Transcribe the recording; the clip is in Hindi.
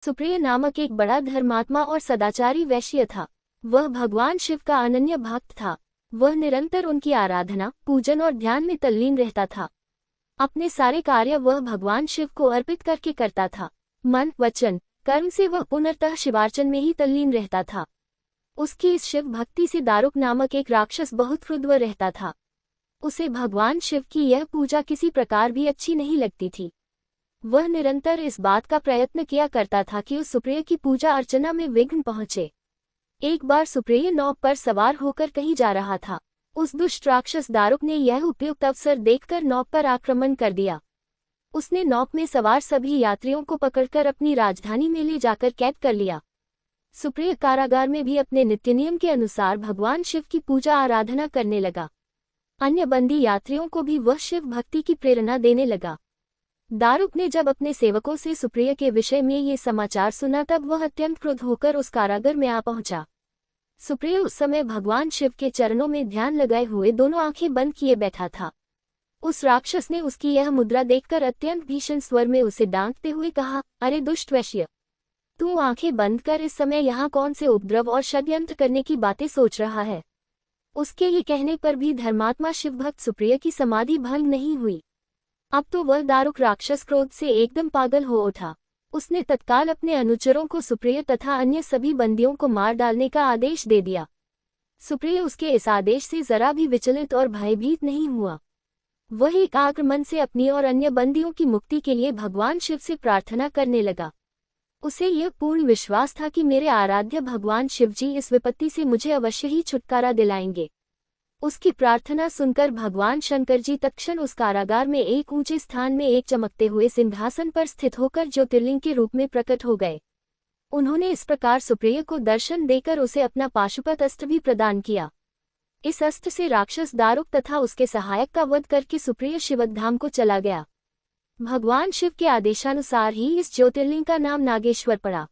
सुप्रिय नामक एक बड़ा धर्मात्मा और सदाचारी वैश्य था। वह भगवान शिव का अनन्य भक्त था। वह निरंतर उनकी आराधना, पूजन और ध्यान में तल्लीन रहता था। अपने सारे कार्य वह भगवान शिव को अर्पित करके करता था। मन, वचन, कर्म से वह पूर्णतः शिवार्चन में ही तल्लीन रहता था। उसकी इस शिव भक्ति से दारुक नामक एक राक्षस बहुत क्रुद्ध रहता था। उसे भगवान शिव की यह पूजा किसी प्रकार भी अच्छी नहीं लगती थी। वह निरंतर इस बात का प्रयत्न किया करता था कि उस सुप्रिय की पूजा अर्चना में विघ्न पहुंचे। एक बार सुप्रिय नौक पर सवार होकर कहीं जा रहा था। उस दुष्ट राक्षस दारुक ने यह उपयुक्त अवसर देखकर नौक पर आक्रमण कर दिया। उसने नौक में सवार सभी यात्रियों को पकड़कर अपनी राजधानी में ले जाकर कैद कर लिया। सुप्रिय कारागार में भी अपने नित्य नियम के अनुसार भगवान शिव की पूजा आराधना करने लगा। अन्य बंदी यात्रियों को भी वह शिव भक्ति की प्रेरणा देने लगा। दारुक ने जब अपने सेवकों से सुप्रिय के विषय में ये समाचार सुना तब वह अत्यंत क्रुद्ध होकर उस कारागार में आ पहुंचा। सुप्रिय उस समय भगवान शिव के चरणों में ध्यान लगाए हुए दोनों आंखें बंद किए बैठा था। उस राक्षस ने उसकी यह मुद्रा देखकर अत्यंत भीषण स्वर में उसे डांटते हुए कहा, अरे दुष्ट वैश्य, तू आंखें बंद कर इस समय यहाँ कौन से उपद्रव और षड्यंत्र करने की बातें सोच रहा है। उसके ये कहने पर भी धर्मात्मा शिवभक्त सुप्रिय की समाधि भंग नहीं हुई। अब तो वह दारुक राक्षस क्रोध से एकदम पागल हो उठा। उसने तत्काल अपने अनुचरों को सुप्रिय तथा अन्य सभी बंदियों को मार डालने का आदेश दे दिया। सुप्रिय उसके इस आदेश से जरा भी विचलित और भयभीत नहीं हुआ। वह एकाग्र मन से अपनी और अन्य बंदियों की मुक्ति के लिए भगवान शिव से प्रार्थना करने लगा। उसे यह पूर्ण विश्वास था कि मेरे आराध्य भगवान शिवजी इस विपत्ति से मुझे अवश्य ही छुटकारा दिलाएंगे। उसकी प्रार्थना सुनकर भगवान शंकर जी तत्क्षण उस कारागार में एक ऊंचे स्थान में एक चमकते हुए सिंहासन पर स्थित होकर ज्योतिर्लिंग के रूप में प्रकट हो गए। उन्होंने इस प्रकार सुप्रिय को दर्शन देकर उसे अपना पाशुपत अस्त्र भी प्रदान किया। इस अस्त्र से राक्षस दारुक तथा उसके सहायक का वध करके सुप्रिय शिवधाम को चला गया। भगवान शिव के आदेशानुसार ही इस ज्योतिर्लिंग का नाम नागेश्वर पड़ा।